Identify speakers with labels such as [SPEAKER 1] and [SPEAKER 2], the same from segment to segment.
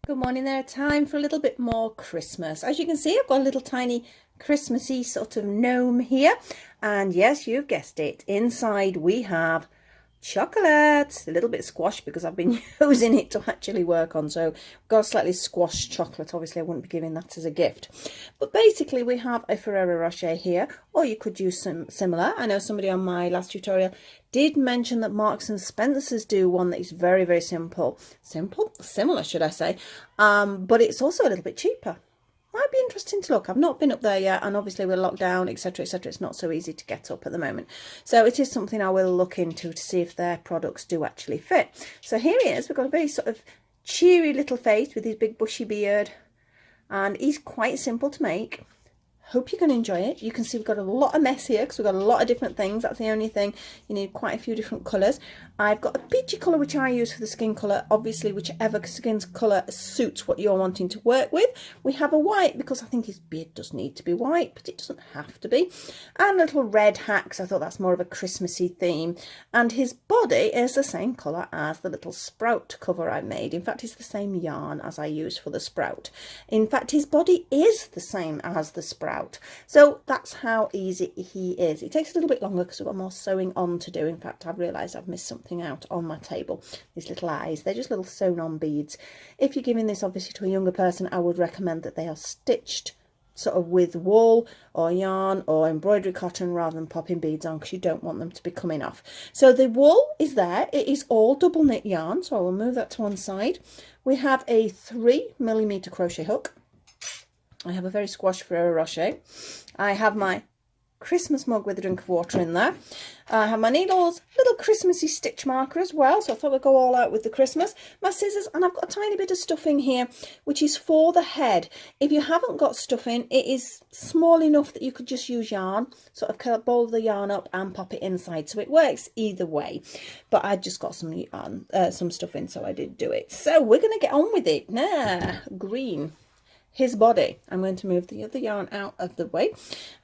[SPEAKER 1] Good morning there. Time for a little bit more Christmas. As you can see, I've got a little tiny Christmassy sort of gnome here. And yes, you've guessed it. Inside we have chocolate. A little bit squashed because I've been using it to actually work on. So I've got a slightly squashed chocolate. Obviously, I wouldn't be giving that as a gift. But basically, we have a Ferrero Rocher here. Or you could use some similar. I know somebody on my last tutorial did mention that Marks and Spencer's do one that is very, very similar, should I say, but it's also a little bit cheaper. Might be interesting to look. I've not been up there yet, and obviously we're locked down, etc, etc. It's not so easy to get up at the moment, so it is something I will look into to see if their products do actually fit. So here he is. We've got a very sort of cheery little face with his big bushy beard, and he's quite simple to make. Hope you're going to enjoy it. You can see we've got a lot of mess here because we've got a lot of different things. That's the only thing. You need quite a few different colours. I've got a peachy colour which I use for the skin colour. Obviously, whichever skin colour suits what you're wanting to work with. We have a white because I think his beard does need to be white, but it doesn't have to be. And a little red hat because I thought that's more of a Christmassy theme. And his body is the same colour as the little sprout cover I made. In fact, it's the same yarn as I used for the sprout. In fact, his body is the same as the sprout. So that's how easy he is. It takes a little bit longer because we've got more sewing on to do. In fact, I've realised I've missed something out on my table. These little eyes, they're just little sewn on beads. If you're giving this obviously to a younger person, I would recommend that they are stitched sort of with wool or yarn or embroidery cotton rather than popping beads on, because you don't want them to be coming off. So the wool is there. It is all double knit yarn, so I will move that to one side. We have a 3mm crochet hook. I have a very squashed Ferrero Rocher. I have my Christmas mug with a drink of water in there. I have my needles, little Christmassy stitch marker as well, so I thought we'd go all out with the Christmas. My scissors, and I've got a tiny bit of stuffing here, which is for the head. If you haven't got stuffing, it is small enough that you could just use yarn, sort of ball the yarn up and pop it inside, so it works either way. But I just got some yarn, some stuffing, so I did do it. So we're going to get on with it now. Green. His body. I'm going to move the other yarn out of the way,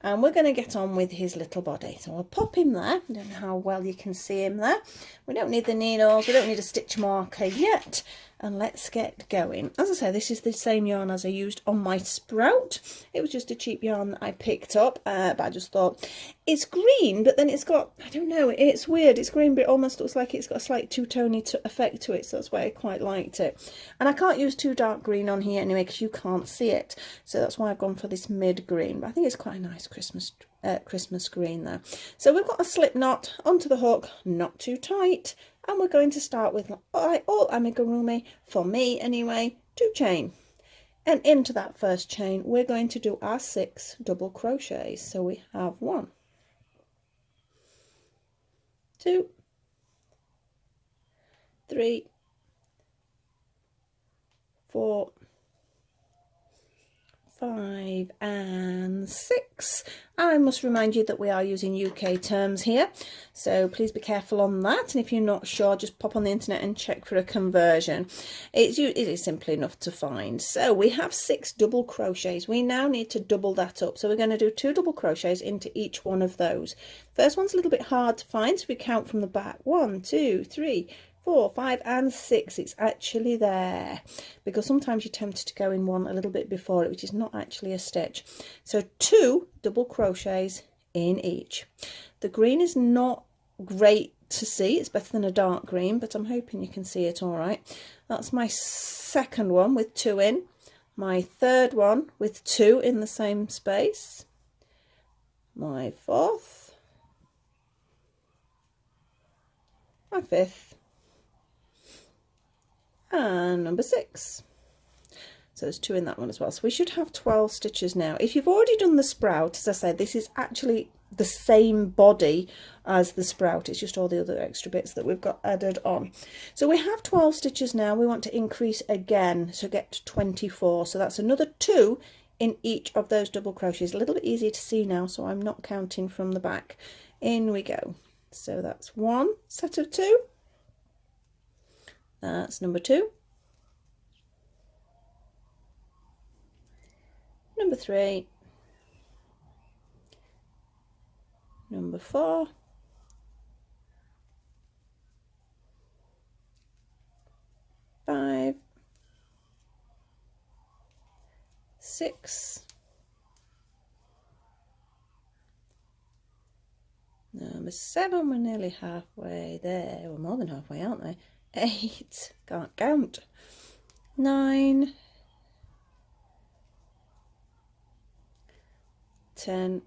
[SPEAKER 1] and we're going to get on with his little body. So I'll pop him there. I don't know how well you can see him there. We don't need the needles, we don't need a stitch marker yet, and let's get going. As I say, this is the same yarn as I used on my sprout. It was just a cheap yarn that I picked up, but I just thought it's green, but then it's got, I don't know, it's weird. It's green, but it almost looks like it's got a slight two-tony effect to it, so that's why I quite liked it. And I can't use too dark green on here anyway because you can't see it, so that's why I've gone for this mid green. But I think it's quite a nice Christmas green there. So we've got a slip knot onto the hook, not too tight, and we're going to start with all amigurumi, for me anyway, 2 chain. And into that first chain we're going to do our 6 double crochets. So we have 1, 2, 3, 4, 5 and 6. I must remind you that we are using UK terms here, so please be careful on that, and if you're not sure, just pop on the internet and check for a conversion. It is simple enough to find. So we have 6 double crochets. We now need to double that up, so we're going to do 2 double crochets into each one of those. First one's a little bit hard to find, so we count from the back. 1, 2, 3, 4, 5 and 6. It's actually there, because sometimes you're tempted to go in one a little bit before it, which is not actually a stitch. So 2 double crochets in each. The green is not great to see, it's better than a dark green, but I'm hoping you can see it all right. That's my second one with 2 in, my third one with 2 in the same space, my fourth, my fifth, and number 6. So there's 2 in that one as well. So we should have 12 stitches now. If you've already done the sprout, as I said, this is actually the same body as the sprout. It's just all the other extra bits that we've got added on. So we have 12 stitches now. We want to increase again, so get to 24. So that's another 2 in each of those double crochets. A little bit easier to see now, so I'm not counting from the back. In we go. So that's 1 set of 2. That's number 2. Number 3. Number 4. 6, number 7, we're nearly halfway there, we're more than halfway, aren't we? 8, can't count, 9, 10,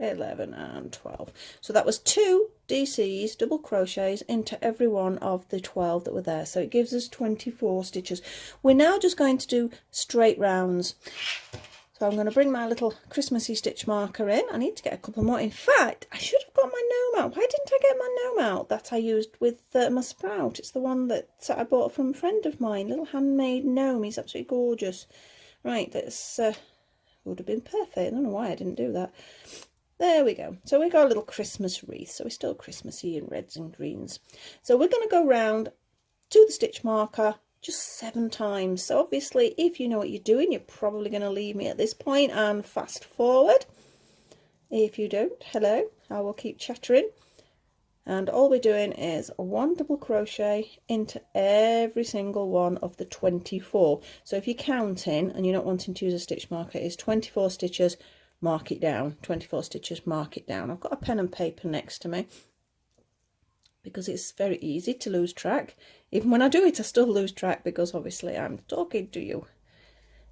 [SPEAKER 1] 11 and 12. So that was 2 DCs, double crochets, into every one of the 12 that were there. So it gives us 24 stitches. We're now just going to do straight rounds. So I'm going to bring my little Christmassy stitch marker in. I need to get a couple more. In fact, I should have got my gnome out. Why didn't I get my gnome out that I used with my sprout? It's the one that I bought from a friend of mine. Little handmade gnome. He's absolutely gorgeous. Right, that's would have been perfect. I don't know why I didn't do that. There we go. So we got a little Christmas wreath. So we're still Christmassy in reds and greens. So we're going to go round to the stitch marker just 7 times. So obviously, if you know what you're doing, you're probably going to leave me at this point and fast forward. If you don't, hello, I will keep chattering. And all we're doing is 1 double crochet into every single one of the 24. So if you're counting and you're not wanting to use a stitch marker, it's 24 stitches, mark it down, 24 stitches, mark it down. I've got a pen and paper next to me because it's very easy to lose track. Even when I do it, I still lose track because obviously I'm talking to you.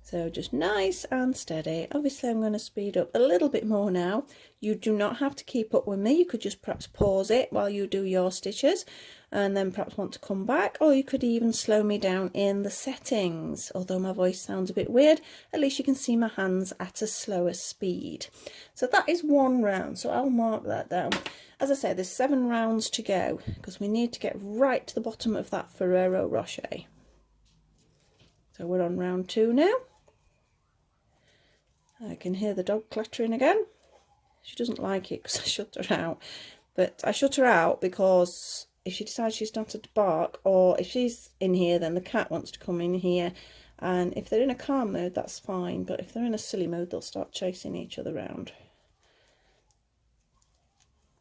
[SPEAKER 1] So just nice and steady. Obviously I'm going to speed up a little bit more now. You do not have to keep up with me. You could just perhaps pause it while you do your stitches and then perhaps want to come back, or you could even slow me down in the settings. Although my voice sounds a bit weird, at least you can see my hands at a slower speed. So that is 1 round, so I'll mark that down. As I say, there's 7 rounds to go because we need to get right to the bottom of that Ferrero Rocher. So we're on round 2 now. I can hear the dog clattering again. She doesn't like it because I shut her out. But I shut her out because if she decides she's started to bark, or if she's in here, then the cat wants to come in here. And if they're in a calm mode, that's fine. But if they're in a silly mode, they'll start chasing each other around.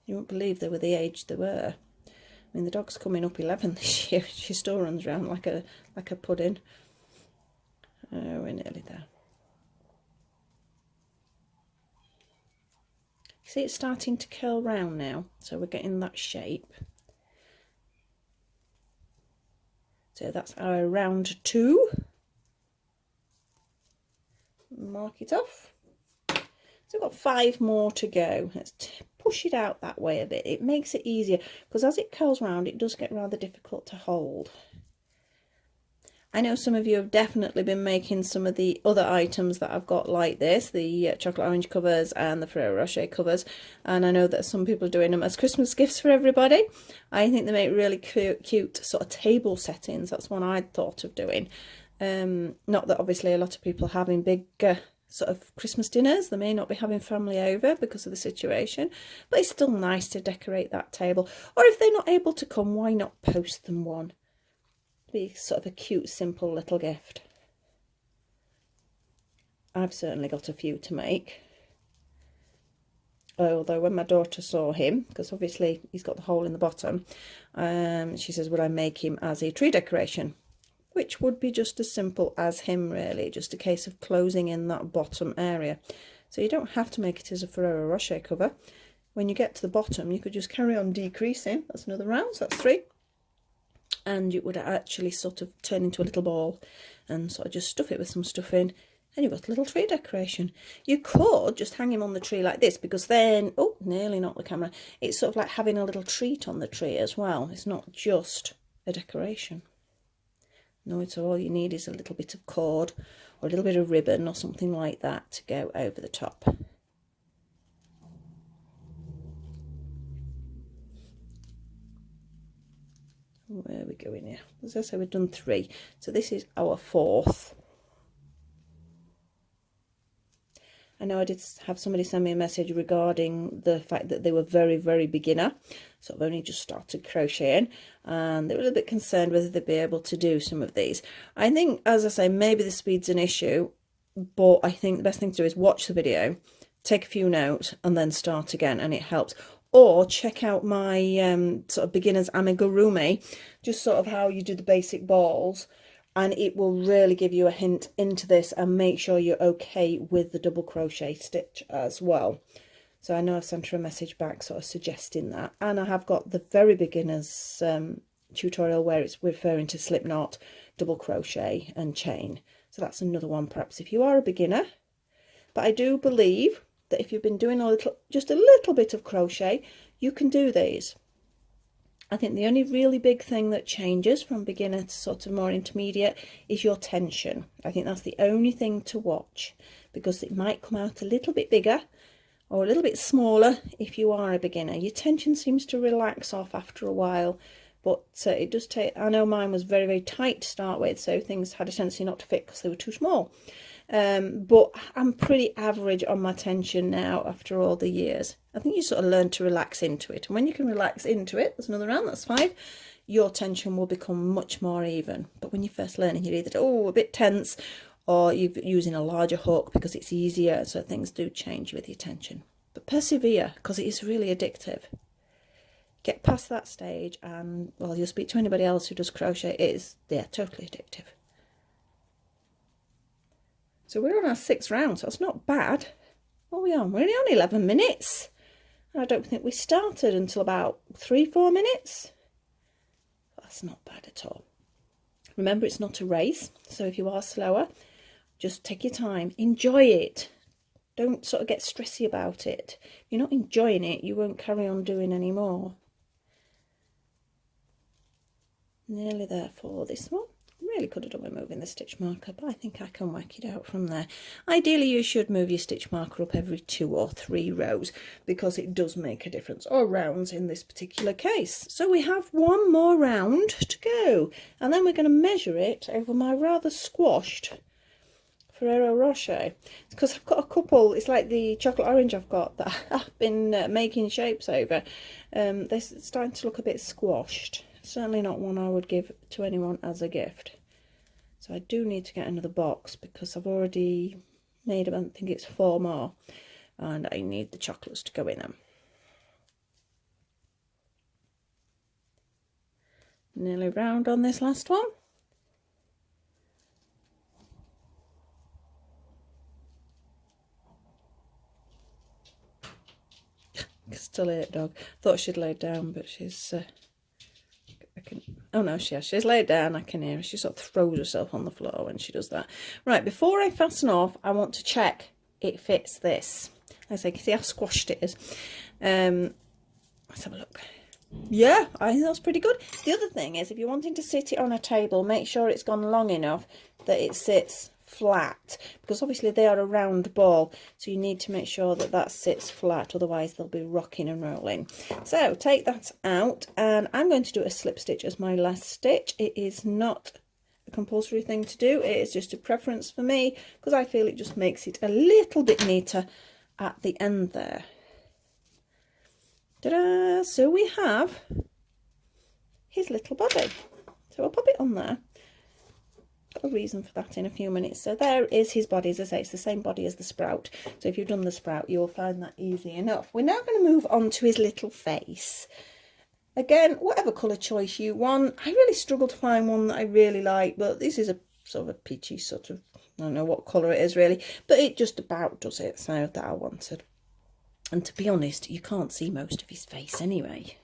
[SPEAKER 1] You won't believe they were the age they were. I mean, the dog's coming up 11 this year. She still runs around like a pudding. Oh, we're nearly there. See, it's starting to curl round now, so we're getting that shape. So that's our round 2. Mark it off. So we've got 5 more to go. Let's push it out that way a bit. It makes it easier because as it curls round, it does get rather difficult to hold. I know some of you have definitely been making some of the other items that I've got like this, the chocolate orange covers and the Ferrero Rocher covers, and I know that some people are doing them as Christmas gifts for everybody. I think they make really cute sort of table settings. That's one I'd thought of doing. Not that obviously a lot of people are having big sort of Christmas dinners. They may not be having family over because of the situation, but it's still nice to decorate that table. Or if they're not able to come, why not post them one? Be sort of a cute, simple little gift. I've certainly got a few to make. Although when my daughter saw him, because obviously he's got the hole in the bottom, she says, would I make him as a tree decoration? Which would be just as simple as him, really, just a case of closing in that bottom area. So you don't have to make it as a Ferrero Rocher cover. When you get to the bottom, you could just carry on decreasing. That's another round, so that's 3. And it would actually sort of turn into a little ball and sort of just stuff it with some stuffing, and you've got a little tree decoration. You could just hang him on the tree like this, because then, oh, nearly knocked the camera, it's sort of like having a little treat on the tree as well. It's not just a decoration. No, it's all you need is a little bit of cord or a little bit of ribbon or something like that to go over the top. Where are we going here? As I say, we've done 3, so this is our 4th. I know I did have somebody send me a message regarding the fact that they were very beginner, sort of only just started crocheting, and they were a little bit concerned whether they'd be able to do some of these. I think, as I say, maybe the speed's an issue, but I think the best thing to do is watch the video, take a few notes, and then start again, and it helps. or check out my sort of beginner's amigurumi, just sort of how you do the basic balls, and it will really give you a hint into this, and make sure you're okay with the double crochet stitch as well. So I know I've sent her a message back sort of suggesting that, and I have got the very beginners tutorial where it's referring to slip knot, double crochet and chain. So that's another one perhaps if you are a beginner. But I do believe that if you've been doing just a little bit of crochet, you can do these. I think the only really big thing that changes from beginner to sort of more intermediate is your tension. I think that's the only thing to watch, because it might come out a little bit bigger or a little bit smaller if you are a beginner. Your tension seems to relax off after a while, but it does take, I know mine was very, very tight to start with, so things had a tendency not to fit because they were too small. But I'm pretty average on my tension now after all the years. I think you sort of learn to relax into it, and when you can relax into it, there's another round, that's 5, your tension will become much more even. But when you're first learning, you're either a bit tense, or you're using a larger hook because it's easier, so things do change with your tension. But persevere, because it is really addictive. Get past that stage and, well, you'll speak to anybody else who does crochet, it is, yeah, totally addictive. So we're on our 6th round, so it's not bad. What are we on? We're only on 11 minutes. And I don't think we started until about 3-4 minutes. That's not bad at all. Remember, it's not a race, so if you are slower, just take your time. Enjoy it. Don't sort of get stressy about it. If you're not enjoying it, you won't carry on doing any more. Nearly there for this one. Really could have done with moving the stitch marker, but I think I can work it out from there. Ideally, you should move your stitch marker up every 2 or 3 rows, because it does make a difference, or rounds in this particular case. So we have one more round to go, and then we're going to measure it over my rather squashed Ferrero Rocher, because I've got a couple. It's like the chocolate orange I've got that I've been making shapes over. They're starting to look a bit squashed. Certainly not one I would give to anyone as a gift. So I do need to get another box, because I've already made, I think it's 4 more, and I need the chocolates to go in them. Nearly round on this last one. Still late, dog. Thought she'd laid down, but she's oh no, she's laid down. I can hear her. She sort of throws herself on the floor when she does that. Right, before I fasten off, I want to check it fits this. As I can see how squashed it is. Let's have a look. Yeah, I think that's pretty good. The other thing is, if you're wanting to sit it on a table, make sure it's gone long enough that it sits flat, because obviously they are a round ball, so you need to make sure that that sits flat, otherwise they'll be rocking and rolling. So take that out, and I'm going to do a slip stitch as my last stitch. It is not a compulsory thing to do, it is just a preference for me, because I feel it just makes it a little bit neater at the end there. Ta-da! So we have his little body, so I'll pop it on there. A reason for that in a few minutes. So there is his body. As I say, it's the same body as the sprout, so if you've done the sprout, you'll find that easy enough. We're now going to move on to his little face. Again, whatever colour choice you want. I really struggle to find one that I really like, but this is a sort of a peachy sort of, I don't know what colour it is really, but it just about does it, so that I wanted. And to be honest, you can't see most of his face anyway.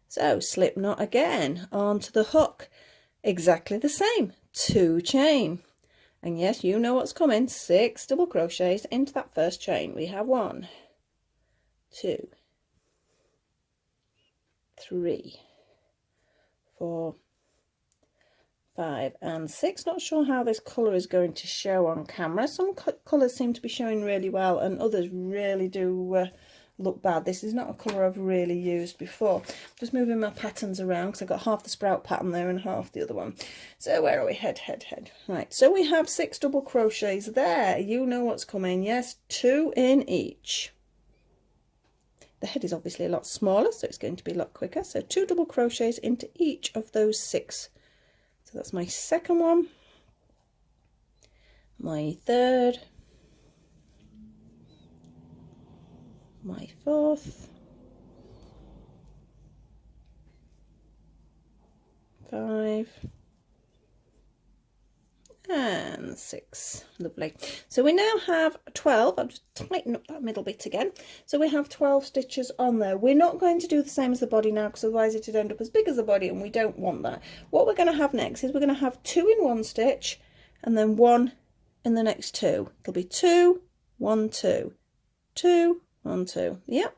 [SPEAKER 1] So slip knot again onto the hook, exactly the same. 2 chain, and yes, you know what's coming. 6 double crochets into that first chain. We have 1, 2, 3, 4, 5 and 6. Not sure how this colour is going to show on camera. Some colours seem to be showing really well, and others really do look bad. This is not a colour I've really used before. Just moving my patterns around, because I've got half the sprout pattern there and half the other one. So where are we? Head. Right, so we have 6 double crochets there. You know what's coming. Yes, 2 in each. The head is obviously a lot smaller, so it's going to be a lot quicker. So 2 double crochets into each of those 6. So that's my second one, my third, my fourth, 5 and 6. Lovely. So we now have 12. I'll just tighten up that middle bit again. So we have 12 stitches on there. We're not going to do the same as the body now, because otherwise it would end up as big as the body, and we don't want that. What we're going to have next is we're going to have 2 in one stitch and then 1 in the next 2. It'll be 2, 1, 2, 2, 1, 2. Yep.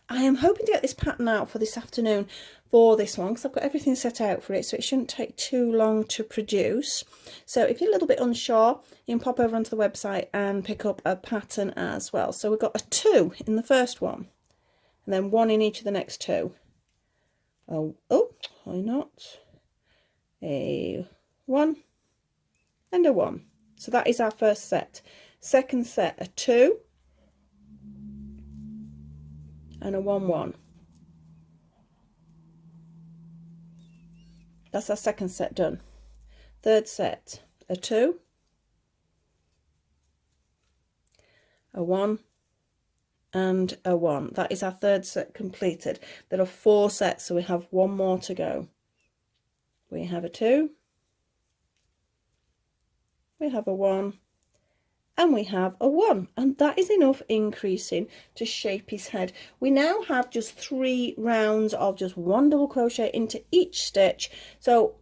[SPEAKER 1] I am hoping to get this pattern out for this afternoon for this one, because I've got everything set out for it, so it shouldn't take too long to produce. So if you're a little bit unsure, you can pop over onto the website and pick up a pattern as well. So we've got a 2 in the first one, and then 1 in each of the next 2. Oh, why not? A 1 and a 1. So that is our first set. Second set, a 2 and a 1, 1. That's our second set done. Third set, a 2, a 1 and a 1. That is our third set completed. There are 4 sets, so we have 1 more to go. We have a 2, we have a 1, and we have a 1, and that is enough increasing to shape his head. We now have just 3 rounds of just 1 double crochet into each stitch. So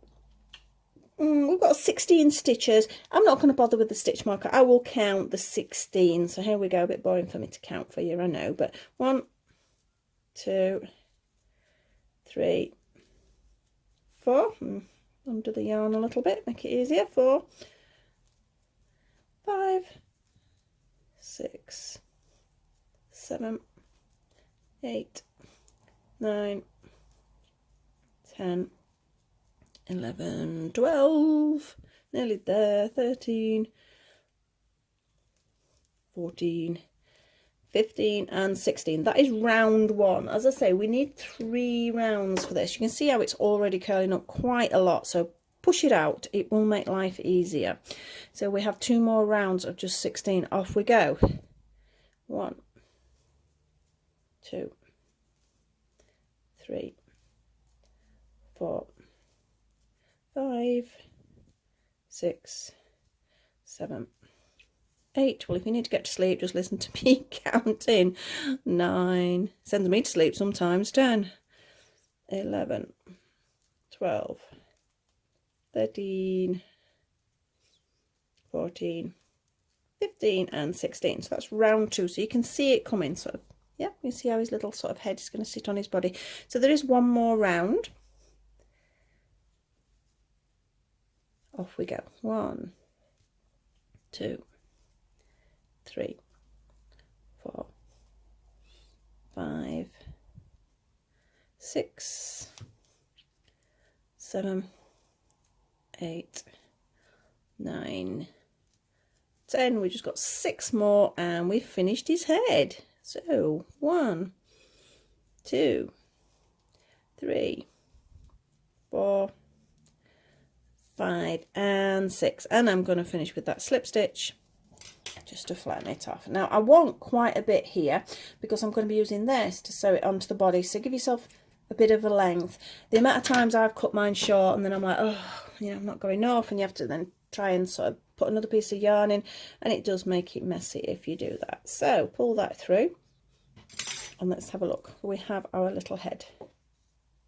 [SPEAKER 1] we've got 16 stitches. I'm not going to bother with the stitch marker. I will count the 16. So here we go. A bit boring for me to count for you, I know, but 1, 2, 3, 4. Undo the yarn a little bit, make it easier. 4, 5, 6, 7, 8, 9, 10, 11, 12, nearly there, 13, 14, 15 and 16. That is round 1. As I say, we need 3 rounds for this. You can see how it's already curling up quite a lot, so push it out, it will make life easier. So we have 2 more rounds of just 16. Off we go. 1, 2, 3, 4, 5, 6, 7, 8. Well, if you need to get to sleep, just listen to me counting. 9, sends me to sleep sometimes. 10, 11, 12, 13, 14, 15 and 16. So that's round 2. So you can see it coming, sort of. Yeah, you see how his little sort of head is going to sit on his body. So there is 1 more round. Off we go. 1, 2, 3, 4, 5, 6, 7, 8, 9, 10. We just got 6 more and we've finished his head. So 1, 2, 3, 4, 5 and 6, and I'm going to finish with that slip stitch just to flatten it off. Now I want quite a bit here because I'm going to be using this to sew it onto the body, so give yourself a bit of a length. The amount of times I've cut mine short and then I'm like, oh, you know, I'm not going off, and you have to then try and sort of put another piece of yarn in, and it does make it messy if you do that. So pull that through and let's have a look. We have our little head.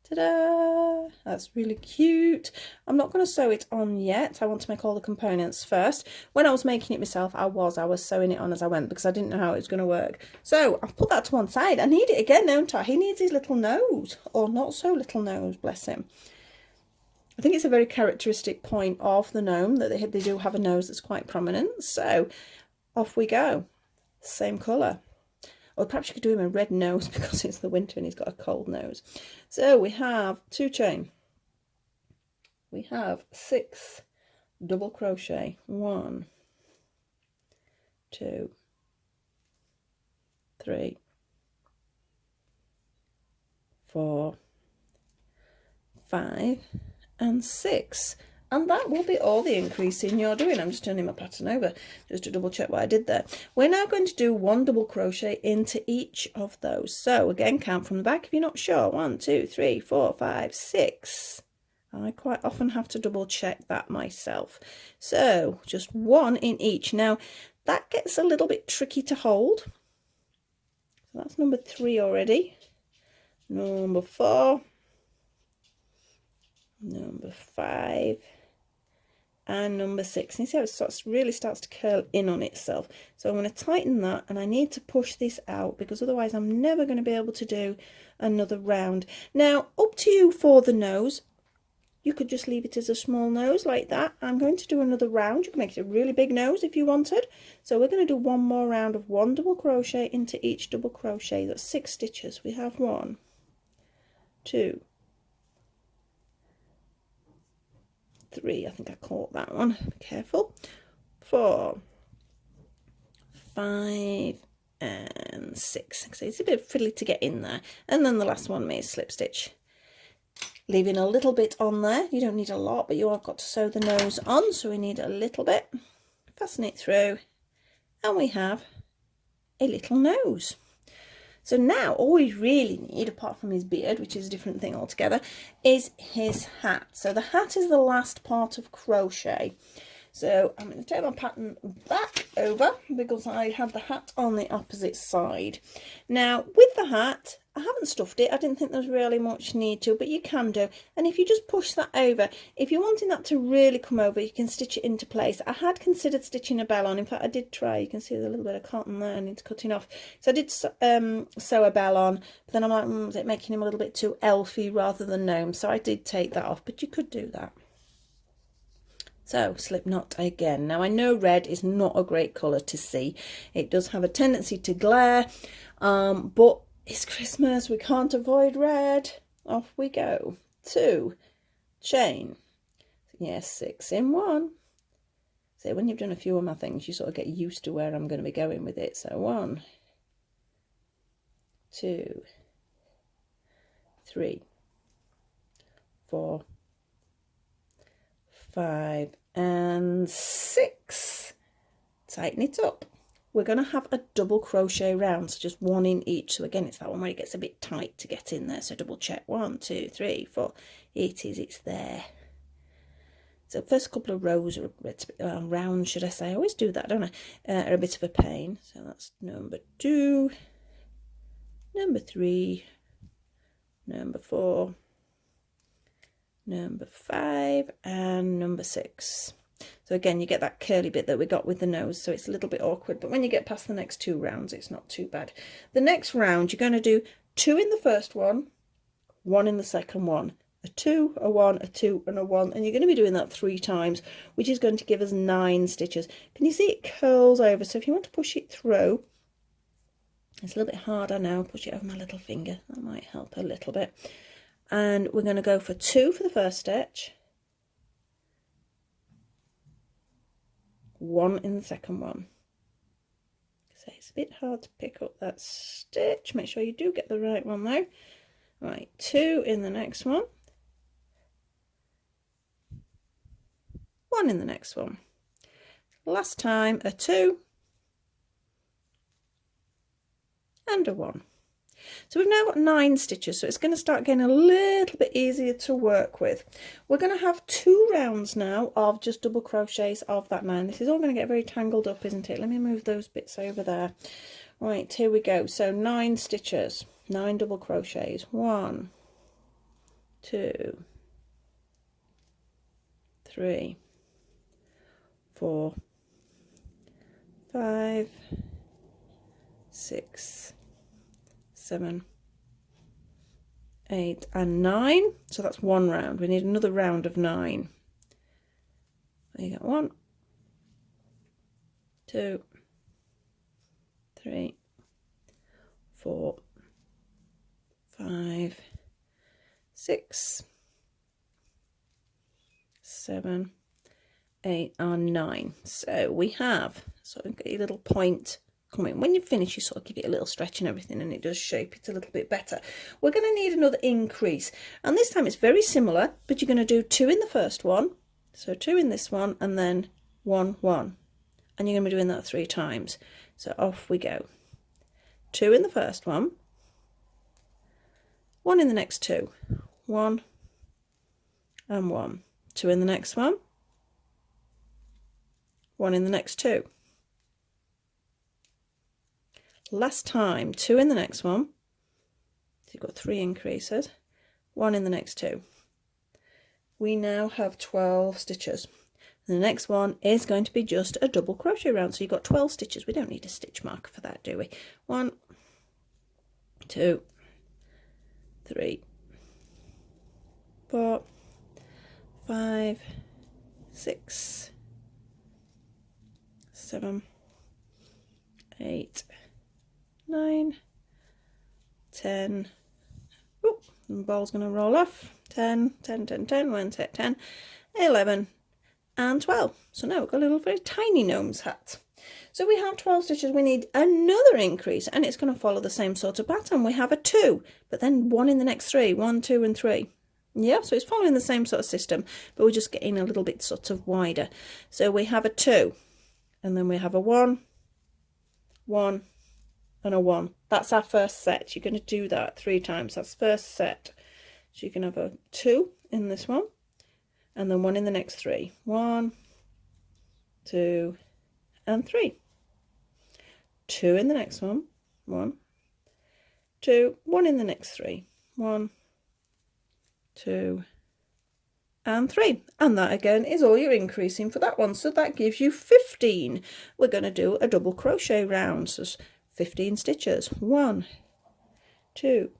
[SPEAKER 1] Ta-da! That's really cute. I'm not going to sew it on yet. I want to make all the components first. When I was making it myself, I was sewing it on as I went because I didn't know how it was going to work. So I've put that to one side. I need it again, don't I? He needs his little nose, or not so little nose, bless him. I think it's a very characteristic point of the gnome that they do have a nose that's quite prominent. So off we go. Same colour. Or perhaps you could do him a red nose because it's the winter and he's got a cold nose. So we have 2 chain. We have 6 double crochet. 1, 2, 3, 4, 5 and 6. And that will be all the increasing you're doing. I'm just turning my pattern over just to double check what I did there. We're now going to do 1 double crochet into each of those. So again, count from the back if you're not sure. 1, 2, 3, 4, 5, 6. I quite often have to double check that myself. So just one in each. Now that gets a little bit tricky to hold. So that's number 3 already. Number 4. Number 5. And number 6. And you see how it really starts to curl in on itself. So I'm going to tighten that, and I need to push this out because otherwise I'm never going to be able to do another round. Now up to you for the nose. You could just leave it as a small nose like that. I'm going to do another round. You can make it a really big nose if you wanted. So we're going to do one more round of 1 double crochet into each double crochet. That's 6 stitches. We have 1, 2, 3. I think I caught that one. Be careful. 4, 5 and 6. So it's a bit fiddly to get in there. And then the last one may slip stitch, leaving a little bit on there. You don't need a lot, but you have got to sew the nose on, so we need a little bit. Fasten it through, and we have a little nose. So now all we really need, apart from his beard, which is a different thing altogether, is his hat. So the hat is the last part of crochet. So I'm going to turn my pattern back over because I have the hat on the opposite side. Now with the hat, I haven't stuffed it. I didn't think there was really much need to, but you can do. And if you just push that over, if you're wanting that to really come over, you can stitch it into place. I had considered stitching a bell on. In fact, I did try. You can see there's a little bit of cotton there. I need to cutting off. So I did sew a bell on, but then I'm like, is it making him a little bit too elfy rather than gnome? So I did take that off, but you could do that. So slip knot again. Now I know red is not a great colour to see. It does have a tendency to glare, but it's Christmas, we can't avoid red. Off we go. 2, chain. Yes, 6 in 1. So when you've done a few of my things, you sort of get used to where I'm going to be going with it. So 1, 2, 3, 4, 5 and 6. Tighten it up. We're going to have a double crochet round, so just 1 in each. So again, it's that one where it gets a bit tight to get in there. So double check. 1, 2, 3, 4. It's there. So first couple of rows are a bit round, should I say? I always do that, don't I? Are a bit of a pain. So that's number 2, number 3, number 4, number 5 and number 6. So again, you get that curly bit that we got with the nose, so it's a little bit awkward, but when you get past the next 2 rounds, it's not too bad. The next round, you're going to do 2 in the first one, 1 in the second one, a 2, a 1, a 2 and a 1, and you're going to be doing that 3 times, which is going to give us 9 stitches. Can you see it curls over? So if you want to push it through, it's a little bit hard, I know, push it over my little finger, that might help a little bit. And we're going to go for 2 for the first stitch, 1 in the second one. So it's a bit hard to pick up that stitch. Make sure you do get the right one though. Right, 2 in the next one, 1 in the next one. Last time a 2 and a 1. So we've now got 9 stitches, so it's going to start getting a little bit easier to work with. We're going to have 2 rounds now of just double crochets of that 9. This is all going to get very tangled up, isn't it? Let me move those bits over there. Right, here we go. So 9 stitches, 9 double crochets. 1, 2, 3, 4, 5, 6, 7, 8 and 9. So that's 1 round. We need another round of 9. There you go. 1, 2, 3, 4, 5, 6, 7, 8 and 9. So we have sort of a little point coming. When you finish, you sort of give it a little stretch and everything, and it does shape it a little bit better. We're going to need another increase, and this time it's very similar, but you're going to do 2 in the first one, so 2 in this one, and then 1, 1, and you're going to be doing that 3 times. So off we go. 2 in the first one, 1 in the next 2, 1, and 1, 2 in the next one, 1 in the next 2. Last time, 2 in the next one, so you've got 3 increases, 1 in the next 2. We now have 12 stitches. And the next one is going to be just a double crochet round, so you've got 12 stitches. We don't need a stitch marker for that, do we? 1, 2, 3, 4, 5, 6, 7, 8, 9, 10. Oh, the ball's going to roll off. 10, 10, 10, 10, 1, 10, 11, and 12. So now we've got a little very tiny gnome's hat. So we have 12 stitches. We need another increase, and it's going to follow the same sort of pattern. We have a 2, but then 1 in the next 3. 1, 2, and 3. Yeah, so it's following the same sort of system, but we're just getting a little bit sort of wider. So we have a 2, and then we have a 1, 1, and a 1. That's our first set. You're going to do that 3 times. That's first set. So you can have a 2 in this one, and then 1 in the next 3. 1, 2, and 3. 2 in the next one. 1, 2, 1 in the next 3. 1, 2, and 3. And that again is all you're increasing for that one. So that gives you 15. We're going to do a double crochet round. So 15 stitches. 1, 2,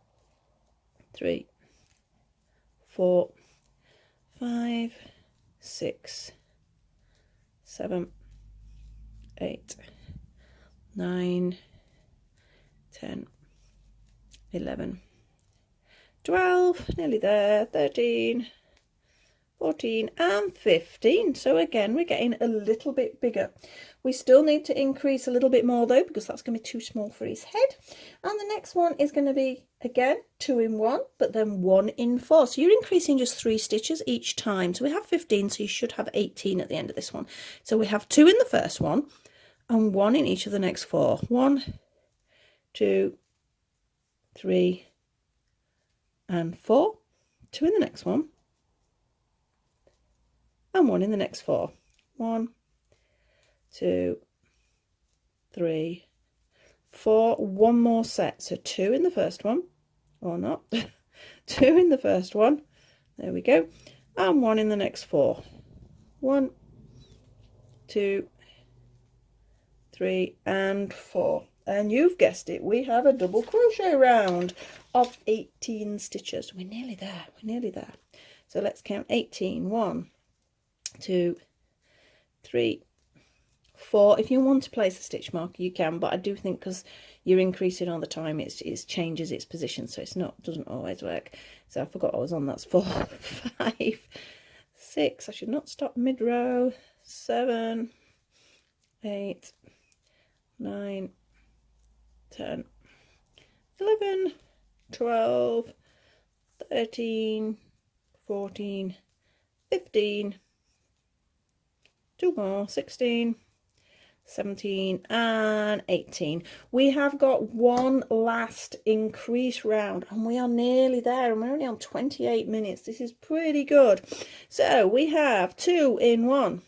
[SPEAKER 1] 3, 4, 5, 6, 7, 8, 9, 10, 11, 12, nearly there, 13, 14, and 15. So again, we're getting a little bit bigger. We still need to increase a little bit more though, because that's going to be too small for his head. And the next one is going to be, again, 2 in 1, but then 1 in 4. So you're increasing just 3 stitches each time. So we have 15, so you should have 18 at the end of this one. So we have 2 in the first one, and 1 in each of the next 4. 1, 2, 3, and 4. 2 in the next one, and 1 in the next 4. 1, 2, 3, 4. 1 more set. So 2 in the first one, or not. 2 in the first one. There we go. And 1 in the next 4. 1, 2, 3, and 4. And you've guessed it, we have a double crochet round of 18 stitches. We're nearly there. We're nearly there. So let's count 18. 1, 2, 3, 4. If you want to place a stitch marker, you can, but I do think because you're increasing all the time, it changes its position, so doesn't always work. So I forgot I was on. That's 4, 5, 6. I should not stop mid row. 7, 8, 9, 10, 11, 12, 13, 14, 15. 2 more, 16, 17, and 18. We have got one last increase round, and we are nearly there, and we're only on 28 minutes. This is pretty good. So we have 2 in 1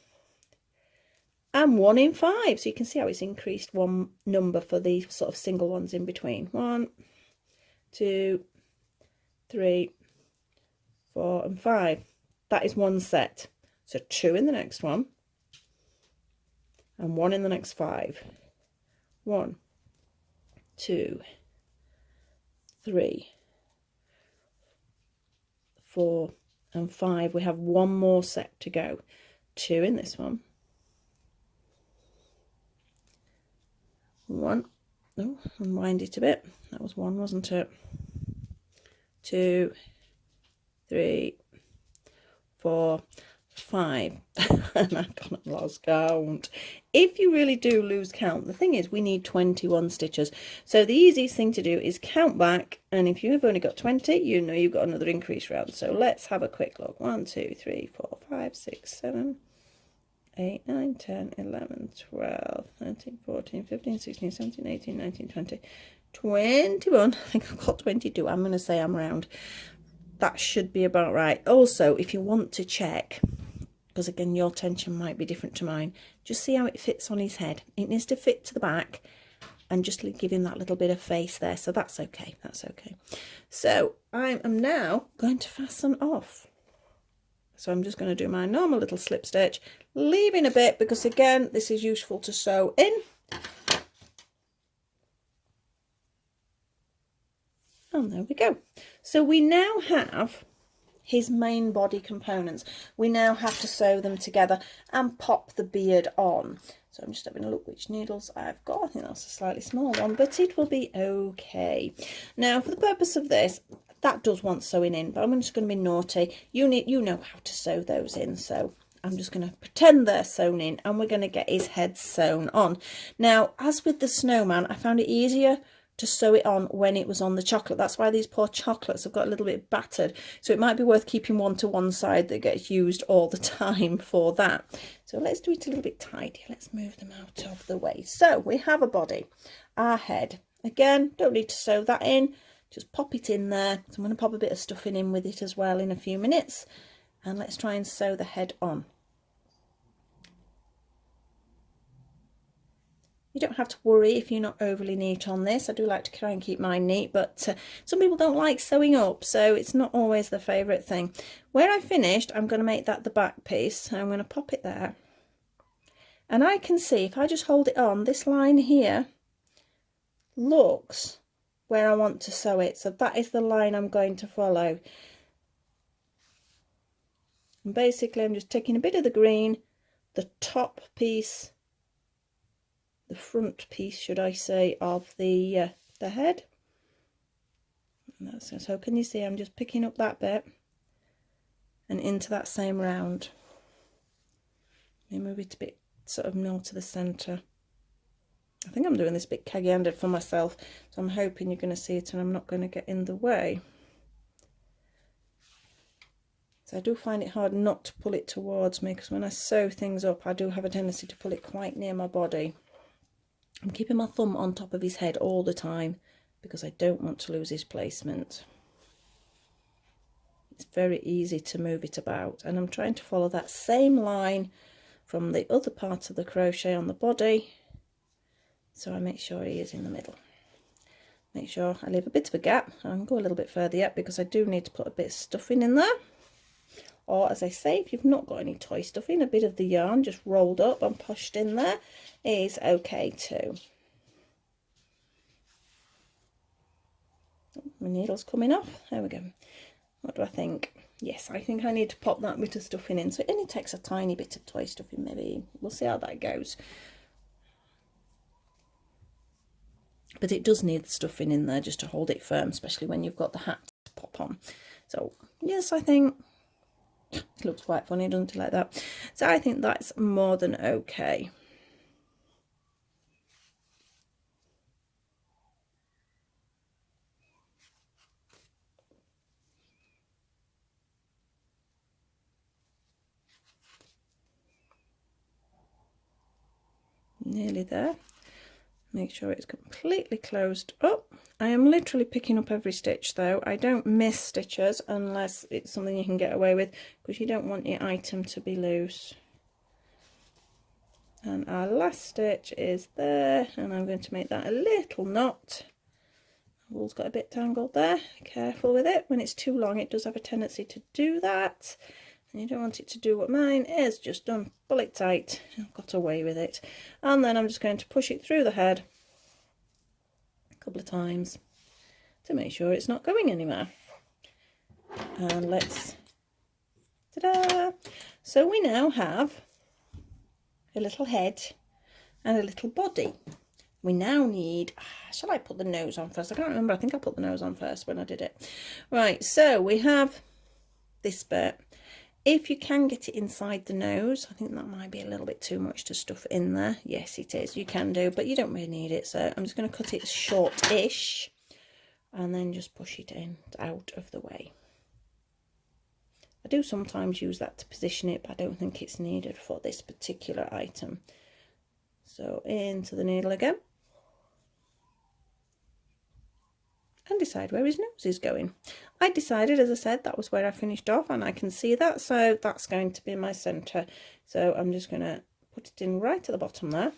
[SPEAKER 1] and 1 in 5. So you can see how it's increased one number for the sort of single ones in between. 1, 2, 3, 4, and 5. That is one set. So 2 in the next one, and 1 in the next 5. 1, 2, 3, 4, and 5. We have 1 more set to go. 2 in this one. 1. Oh, unwind it a bit. That was 1, wasn't it? 2, 3, 4, 5. And I've gone and lost count. If you really do lose count, the thing is we need 21 stitches. So the easiest thing to do is count back, and if you have only got 20, you know you've got another increase round. So let's have a quick look. 1, 2, 3, 4, 5, 6, 7, 8, 9, 10, 11, 12, 13, 14, 15, 16, 17, 18, 19, 20, 21. I think I've got 22. I'm going to say I'm round. that should be about right. Also, if you want to check, because again your tension might be different to mine, just see how it fits on his head. It needs to fit to the back and just give him that little bit of face there, so that's okay, that's okay. So I am now going to fasten off. So I'm just going to do my normal little slip stitch, leaving a bit because again this is useful to sew in. And there we go. So we now have his main body components. We now have to sew them together and pop the beard on. So I'm just having a look which needles I've got. I think that's a slightly small one, but it will be okay. Now for the purpose of this, that does want sewing in, but I'm just going to be naughty. You know how to sew those in, so I'm just going to pretend they're sewn in and we're going to get his head sewn on. Now, as with the snowman, I found it easier to sew it on when it was on the chocolate. That's why these poor chocolates have got a little bit battered. So it might be worth keeping one to one side that gets used all the time for that. So let's do it a little bit tidier. Let's move them out of the way. So we have a body, our head. Again, don't need to sew that in. Just pop it in there. So I'm going to pop a bit of stuffing in with it as well in a few minutes. And let's try and sew the head on. You don't have to worry if you're not overly neat on this. I do like to try and keep mine neat, but some people don't like sewing up, so it's not always the favourite thing. Where I finished, I'm going to make that the back piece. So I'm going to pop it there. And I can see, if I just hold it on, this line here looks where I want to sew it. So that is the line I'm going to follow. And basically I'm just taking a bit of the green, the top piece, the front piece should I say, of the head. So can you see I'm just picking up that bit and into that same round. Let me move it a bit sort of more to the centre. I think I'm doing this bit keggy-handed for myself, so I'm hoping you're going to see it and I'm not going to get in the way. So I do find it hard not to pull it towards me, because when I sew things up I do have a tendency to pull it quite near my body. I'm keeping my thumb on top of his head all the time because I don't want to lose his placement. It's very easy to move it about, and I'm trying to follow that same line from the other part of the crochet on the body. So I make sure he is in the middle. Make sure I leave a bit of a gap. I can go a little bit further yet because I do need to put a bit of stuffing in there. Or as I say, if you've not got any toy stuffing, a bit of the yarn just rolled up and pushed in there is okay too. My needle's coming off. There we go. What do I think? Yes, I think I need to pop that bit of stuffing in. So it only takes a tiny bit of toy stuffing maybe. We'll see how that goes. But it does need stuffing in there just to hold it firm, especially when you've got the hat to pop on. So yes, I think it looks quite funny, doesn't it, like that? So I think that's more than okay. Nearly there. Make sure it's completely closed up. I am literally picking up every stitch though. I don't miss stitches unless it's something you can get away with, because you don't want your item to be loose. And our last stitch is there, and I'm going to make that a little knot. The wool's got a bit tangled there. Careful with it. When it's too long it does have a tendency to do that. And you don't want it to do what mine is just done. Pull it tight. I've got away with it. And then I'm just going to push it through the head a couple of times to make sure it's not going anywhere. And let's, ta-da! So we now have a little head and a little body. We now need, shall I put the nose on first? I can't remember. I think I put the nose on first when I did it. Right, so we have this bit. If you can get it inside the nose, I think that might be a little bit too much to stuff in there. Yes, it is. You can do, but you don't really need it. So I'm just going to cut it short-ish and then just push it in out of the way. I do sometimes use that to position it, but I don't think it's needed for this particular item. So into the needle again. and decide where his nose is going. I decided, as I said, that was where I finished off, and I can see that, so that's going to be my centre. So I'm just going to put it in right at the bottom there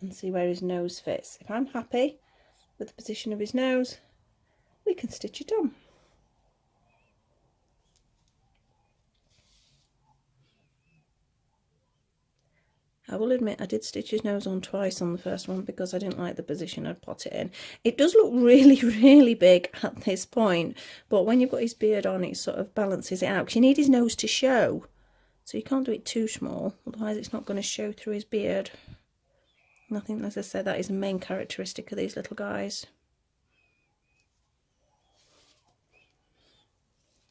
[SPEAKER 1] and see where his nose fits. If I'm happy with the position of his nose, we can stitch it on. I will admit I did stitch his nose on twice on the first one because I didn't like the position I'd put it in. It does look really, really big at this point, but when you've got his beard on, it sort of balances it out, because you need his nose to show. So you can't do it too small, otherwise it's not going to show through his beard. And I think, as I said, that is a main characteristic of these little guys.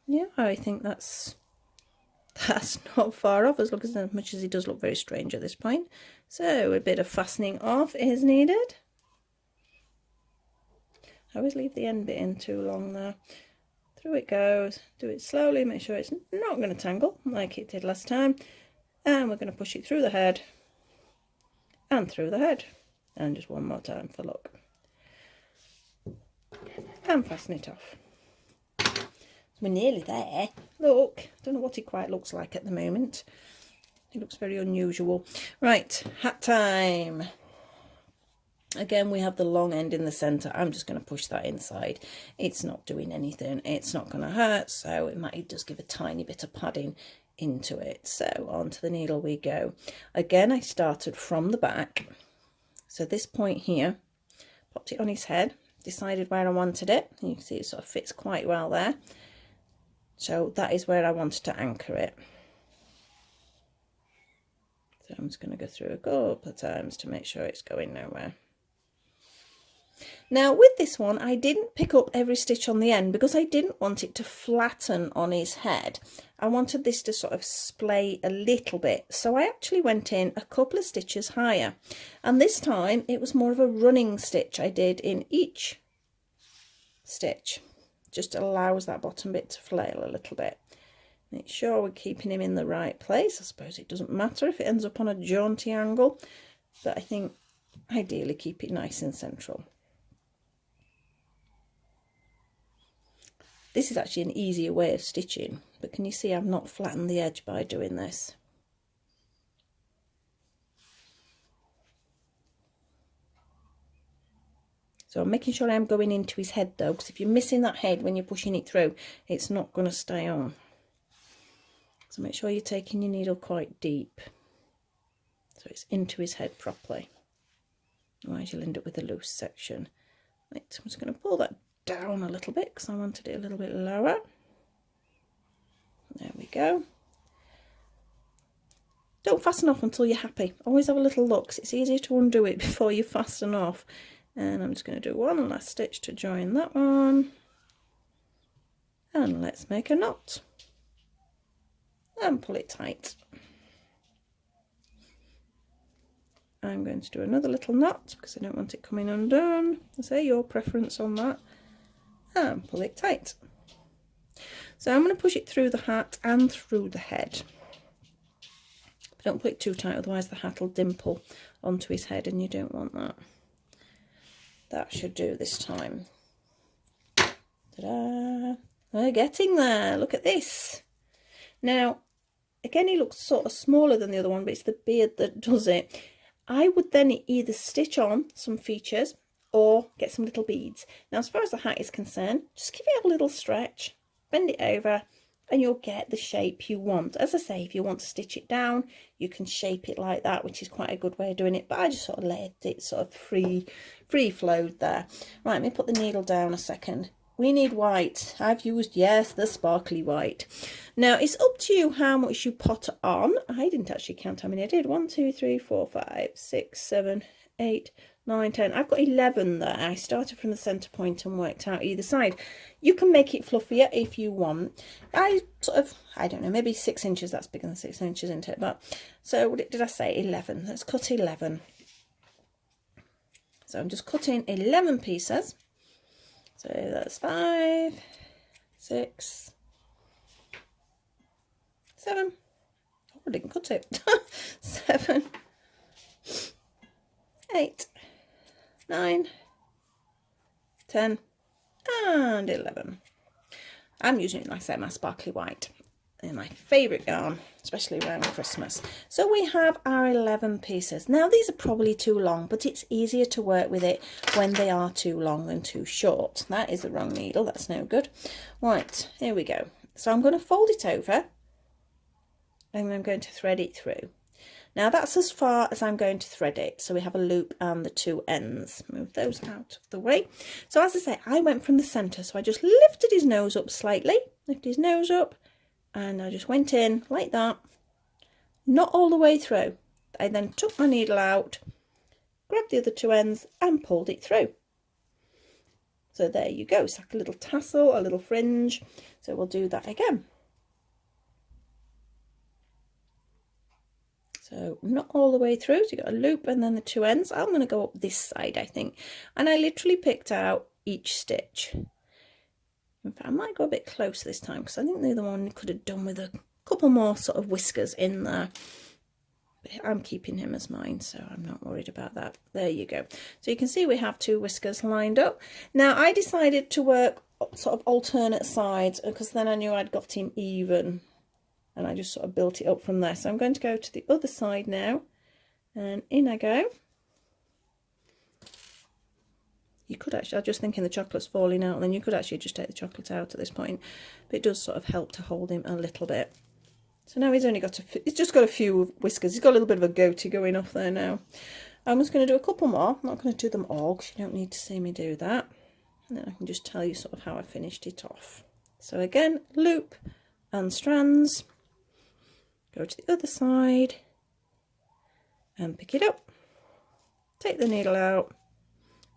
[SPEAKER 1] Yeah, I think that's not far off, as much as he does look very strange at this point. So a bit of fastening off is needed. I always leave the end bit in too long there. Through it goes. Do it slowly, make sure it's not going to tangle like it did last time. And we're going to push it through the head and through the head. And just one more time for luck. And fasten it off. We're nearly there. Look, I don't know what it quite looks like at the moment. It looks very unusual. Right, hat time. Again, we have the long end in the centre. I'm just going to push that inside. It's not doing anything. It's not going to hurt, so it does give a tiny bit of padding into it. So onto the needle we go. Again, I started from the back. So this point here, popped it on his head, decided where I wanted it. You can see it sort of fits quite well there. So that is where I wanted to anchor it. So I'm just going to go through a couple of times to make sure it's going nowhere. Now with this one, I didn't pick up every stitch on the end because I didn't want it to flatten on his head. I wanted this to sort of splay a little bit. So I actually went in a couple of stitches higher. And this time it was more of a running stitch I did in each stitch. Just allows that bottom bit to flail a little bit. Make sure we're keeping him in the right place. I suppose it doesn't matter if it ends up on a jaunty angle, but I think ideally keep it nice and central. This is actually an easier way of stitching, but can you see I've not flattened the edge by doing this? So I'm making sure I'm going into his head though, because if you're missing that head when you're pushing it through, it's not going to stay on. So make sure you're taking your needle quite deep, so it's into his head properly. Otherwise you'll end up with a loose section. Right, I'm just going to pull that down a little bit because I wanted it a little bit lower. There we go. Don't fasten off until you're happy. Always have a little look, 'cause it's easier to undo it before you fasten off. And I'm just going to do one last stitch to join that one. And let's make a knot. And pull it tight. I'm going to do another little knot because I don't want it coming undone. Say your preference on that. And pull it tight. So I'm going to push it through the hat and through the head. But don't pull it too tight, otherwise the hat will dimple onto his head and you don't want that. That should do this time. Ta-da! We're getting there. Look at this. Now, again, he looks sort of smaller than the other one, but it's the beard that does it. I would then either stitch on some features or get some little beads. Now, as far as the hat is concerned, just give it a little stretch, bend it over, and you'll get the shape you want. As I say, if you want to stitch it down, you can shape it like that, which is quite a good way of doing it, but I just sort of let it sort of free flowed there. Right, let me put the needle down a second. We need white. I've used, yes, the sparkly white. Now, it's up to you how much you put on. I didn't actually count how many I did. 1, 2, 3, 4, 5, 6, 7, 8, 9, 10. I've got 11 there. I started from the centre point and worked out either side. You can make it fluffier if you want. I don't know, maybe 6 inches. That's bigger than 6 inches, isn't it? But so what did I say? 11. Let's cut 11. So I'm just cutting 11 pieces. So that's 5, 6, 7. Oh, I didn't cut it. 7, 8, 9, 10 and 11. I'm using, like I said, my sparkly white. And my favourite yarn, especially around Christmas. So we have our 11 pieces. Now these are probably too long, but it's easier to work with it when they are too long than too short. That is the wrong needle, that's no good. Right, here we go. So I'm going to fold it over and I'm going to thread it through. Now that's as far as I'm going to thread it. So we have a loop and the two ends. Move those out of the way. So as I say, I went from the centre, so I just lifted his nose up slightly, lift his nose up, and I just went in like that, not all the way through. I then took my needle out, grabbed the other two ends and pulled it through. So there you go, it's like a little tassel, a little fringe. So we'll do that again. So not all the way through, so you've got a loop and then the two ends. I'm going to go up this side, I think. And I literally picked out each stitch. In fact, I might go a bit closer this time because I think the other one could have done with a couple more sort of whiskers in there. But I'm keeping him as mine, so I'm not worried about that. There you go. So you can see we have two whiskers lined up. Now I decided to work sort of alternate sides because then I knew I'd got him even. And I just sort of built it up from there. So I'm going to go to the other side now. And in I go. You could actually, I was just thinking the chocolate's falling out, and then you could actually just take the chocolate out at this point. But it does sort of help to hold him a little bit. So now he's only got he's just got a few whiskers. He's got a little bit of a goatee going off there now. I'm just going to do a couple more. I'm not going to do them all because you don't need to see me do that. And then I can just tell you sort of how I finished it off. So again, loop and strands. Go to the other side and pick it up. Take the needle out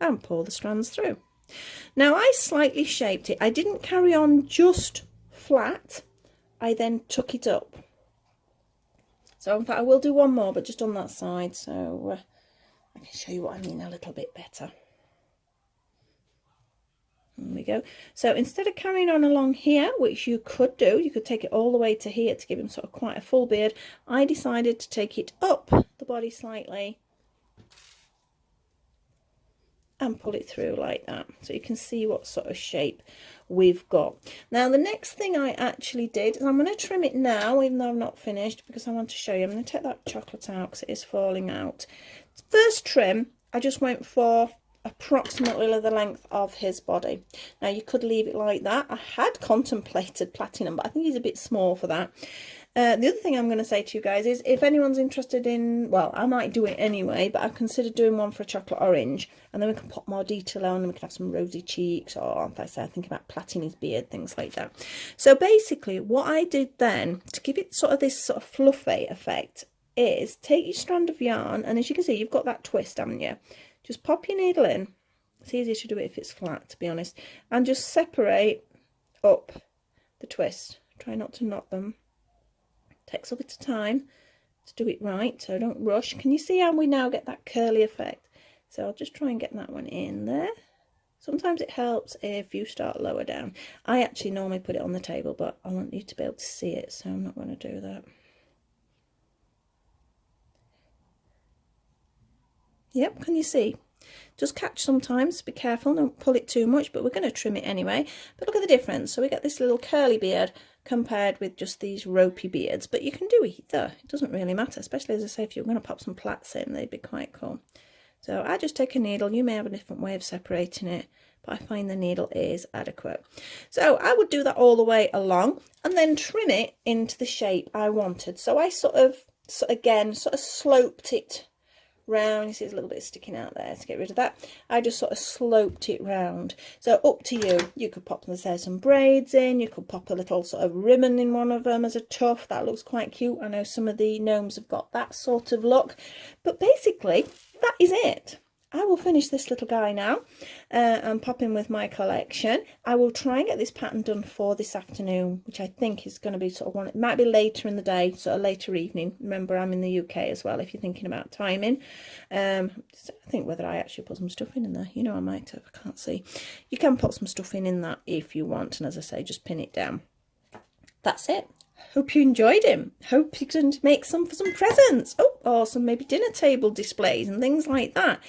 [SPEAKER 1] and pull the strands through. Now I slightly shaped it. I didn't carry on just flat. I then took it up. So in fact I will do one more, but just on that side, so I can show you what I mean a little bit better. There we go. So instead of carrying on along here, which you could do, you could take it all the way to here to give him sort of quite a full beard. I decided to take it up the body slightly and pull it through like that, so you can see what sort of shape we've got. Now the next thing I actually did is I'm going to trim it now, even though I'm not finished, because I want to show you. I'm going to take that chocolate out because it is falling out. First trim, I just went for approximately the length of his body. Now you could leave it like that. I had contemplated platinum, but I think he's a bit small for that. The other thing I'm going to say to you guys is if anyone's interested in, well, I might do it anyway, but I've considered doing one for a chocolate orange, and then we can put more detail on and we can have some rosy cheeks, or like I said, I think about plaiting his beard, things like that. So basically what I did then to give it sort of this sort of fluffy effect is take your strand of yarn, and as you can see you've got that twist, haven't you? Just pop your needle in. It's easier to do it if it's flat, to be honest, and just separate up the twist. Try not to knot them. Takes a bit of time to do it right, so don't rush. Can you see how we now get that curly effect? So I'll just try and get that one in there. Sometimes it helps if you start lower down. I actually normally put it on the table, but I want you to be able to see it, so I'm not going to do that. Yep, can you see? Just catch sometimes, be careful, don't pull it too much, but we're going to trim it anyway. But look at the difference. So we get this little curly beard compared with just these ropey beards, but you can do either. It doesn't really matter, especially as I say, if you're going to pop some plaits in, they'd be quite cool. So I just take a needle. You may have a different way of separating it, but I find the needle is adequate. So I would do that all the way along and then trim it into the shape I wanted. So I sort of sloped it round. You see there's a little bit sticking out there. To get rid of that, I just sort of sloped it round. So up to you. You could pop, let's say, some braids in. You could pop a little sort of ribbon in one of them as a tuft. That looks quite cute. I know some of the gnomes have got that sort of look, but basically that is it. I will finish this little guy now and pop in with my collection. I will try and get this pattern done for this afternoon, which I think is going to be sort of one. It might be later in the day, sort of later evening. Remember, I'm in the UK as well, if you're thinking about timing. I think whether I actually put some stuff in there. You know, I might have. I can't see. You can put some stuff in that if you want. And as I say, just pin it down. That's it. Hope you enjoyed him. Hope you can make some for some presents. Oh, or some maybe dinner table displays and things like that.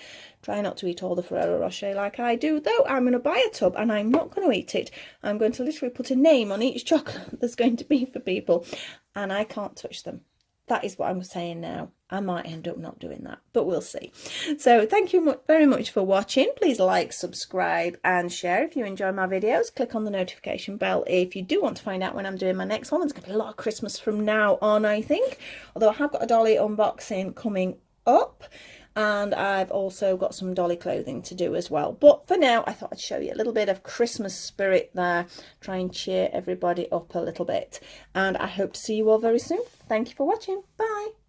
[SPEAKER 1] Try not to eat all the Ferrero Rocher like I do, though I'm going to buy a tub and I'm not going to eat it. I'm going to literally put a name on each chocolate there's going to be for people, and I can't touch them. That is what I'm saying now. I might end up not doing that, but we'll see. So thank you very much for watching. Please like, subscribe and share if you enjoy my videos. Click on the notification bell if you do want to find out when I'm doing my next one. There's going to be a lot of Christmas from now on, I think. Although I have got a dolly unboxing coming up. And I've also got some dolly clothing to do as well. But for now, I thought I'd show you a little bit of Christmas spirit there. Try and cheer everybody up a little bit. And I hope to see you all very soon. Thank you for watching. Bye.